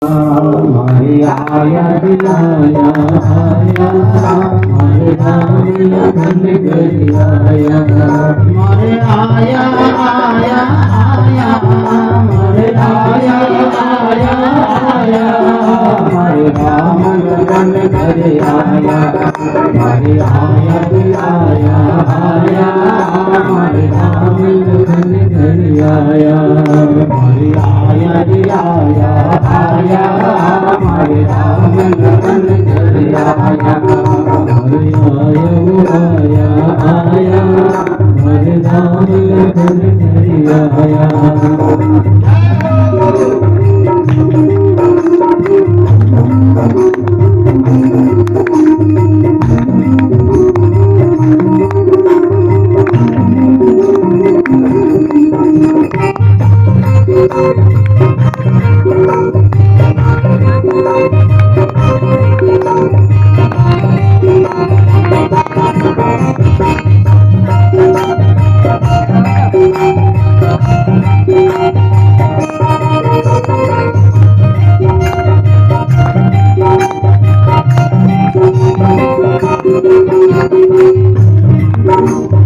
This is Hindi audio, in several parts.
हमारे आया दिलाया आया हमारे राम लगन गरियाया हमारे आया आया आया हमारे आया आया आया हमारे राम लगन गरियाया हमारे आया दिलाया आया हमारे राम लगन गरियाया हमारे आया दिलाया आया हमारे राम लगन गरियाया हमारे आया आया हमारे राम लगन गरियाया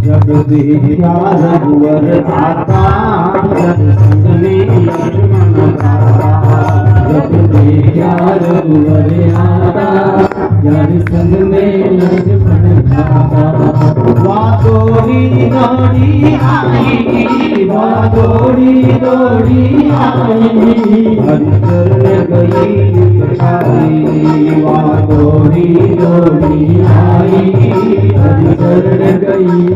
जब देखा रघुवर आता जब संग में लक्ष्मण आता जब देखा रघुवर आता जब संग में लक्ष्मण आता दौड़ी दौड़ी आई दौड़ी दौड़ी आई अंतर गई दौड़ी दौड़ी आई अंतर गई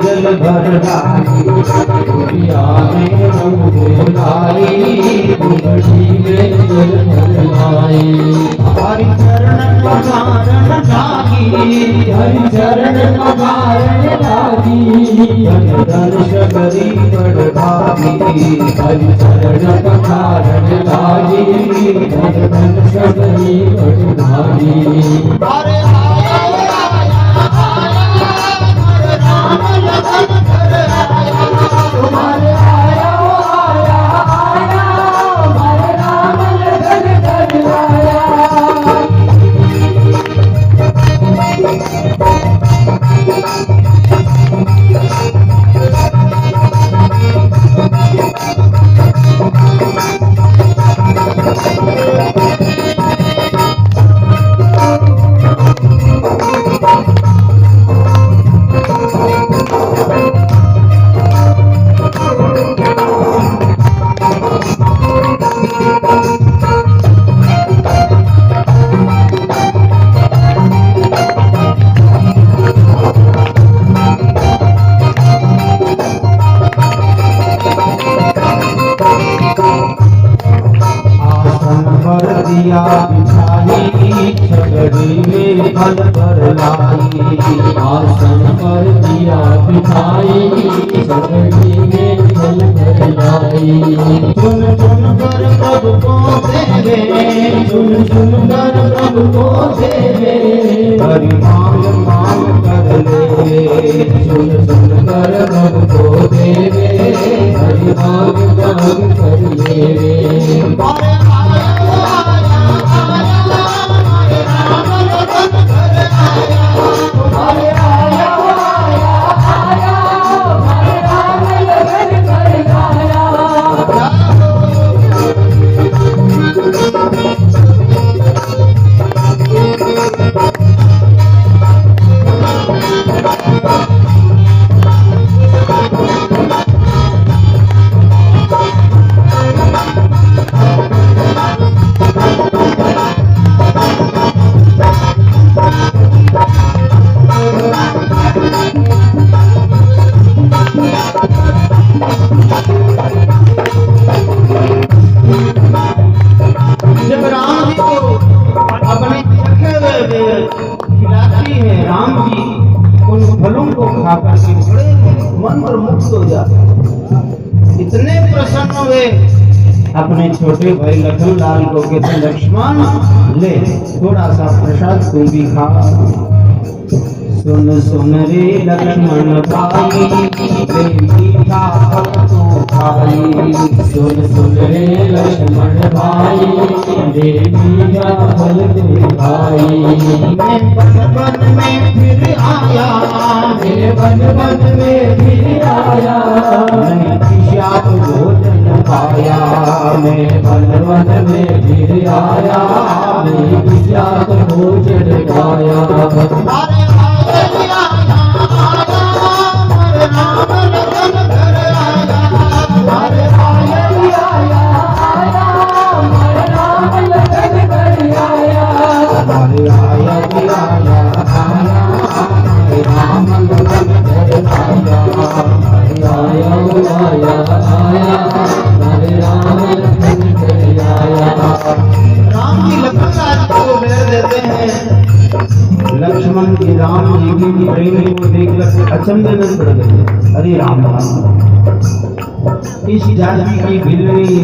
जल भर हरि चरण पधारण लागी हरि चरण पधारण लागी दर्श करी बड़ भागी हरि चरण पधारण लागी दर्श करी बड़ भागी तुम्हारे आया आया आया हमारे दिया बिछाई छगड़ी में फल पर लाई। आसन पर दिया बिछाई छगड़ी में फल पर लाई। चुन चुन कर प्रभु को देवे, चुन चुन कर प्रभु को देवे, हरि मांग मांग कर ले। चुन चुन कर प्रभु को देवे, हरि मांग मांग कर लेवे। जब राम जी को अपने खिलाती है, राम जी उन फलों को खाकर के बड़े मंत्रमुग्ध हो जाते, इतने प्रसन्न हुए। अपने छोटे भाई लखनलाल को कहते, लक्ष्मण ले थोड़ा सा प्रसाद तू भी खा। सुन सुन रे लक्ष्मण भाई, रे मीठा फल तो खाई। सुन सुन रे लक्ष्मण भाई, रे मीठा फल तो खाई। मैं वन वन में फिर आया, मैं वन वन में फिर आया, मैं विषाद भोजन पाया। मैं वन वन में फिर आया, मैं विषाद भोजन पाया। राम जी लखनलाल को बेर देते हैं। लक्ष्मण जी राम जी की प्रेम को देखकर अचंभे में पड़ गए। अरे राम इस जाति की बिल्ली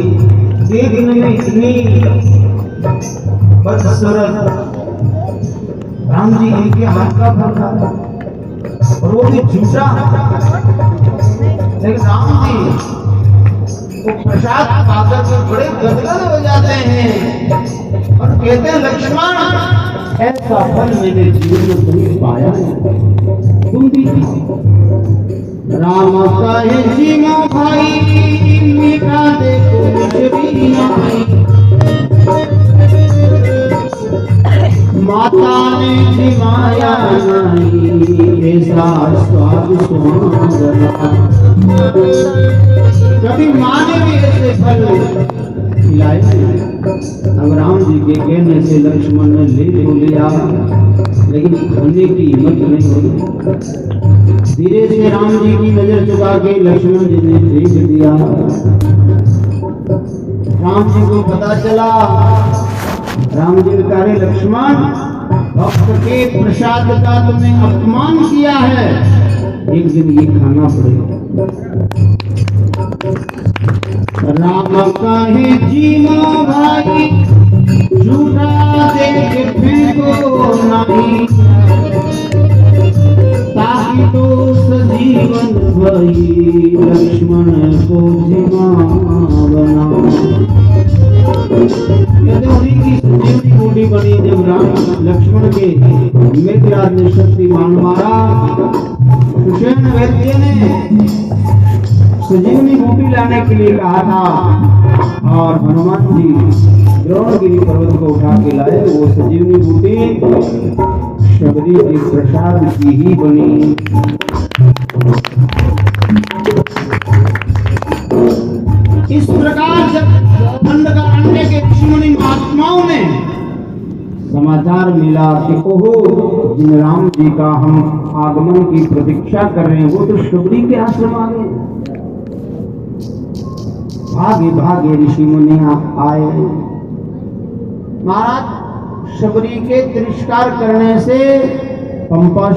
देखने में इतनी बदसूरत, राम जी इनके हाथ का फल और वो भी झूठा। लेकिन राम जी वो प्रसाद पाकर के बड़े गदगद हो जाते हैं और कहते हैं, लक्ष्मण ऐसा फल मेरे जीवन में तुमने पाया है, तुम भी। राम कहे जीवा भाई, मीठा देखो मिश्री आई। माता ने जिमाया नहीं, ऐसा स्वाद सुहावना। कभी माँ ने भी ऐसे फल खिलाए। अब राम जी के कहने से लक्ष्मण ने ले तो लिया, लेकिन खाने की हिम्मत नहीं हुई। धीरे से राम जी की नजर चुका के लक्ष्मण जी ने फेंक दिया। राम जी को पता चला। राम जी ने कहा, लक्ष्मण भक्त के प्रसाद का तुमने अपमान किया है, एक दिन ये खाना पड़ेगा। राम कहे जीवा भाई, झूठा देख फेंको नहीं, ताकि तो सजीवन भाई लक्ष्मण को जीवा बना। संजीवनी बूटी बनी जब राम लक्ष्मण के मेघराज ने शक्तिमान मारा। सुषेण वैद्य ने संजीवनी बूटी लाने के लिए कहा था और हनुमान जी द्रोणगिरी पर्वत को उठा के लाए। वो संजीवनी बूटी शबरी जी प्रसाद की ही बनी। इस प्रकार जब दंडकारण्य के ऋषि महात्माओं ने समाचार मिला कि ओहो, जिन राम जी का हम आगमन की प्रतीक्षा कर रहे हैं वो तो शबरी के आश्रम आ गए। भागे भागे ऋषि मुनि आए। महाराज शबरी के तिरस्कार करने से पंपा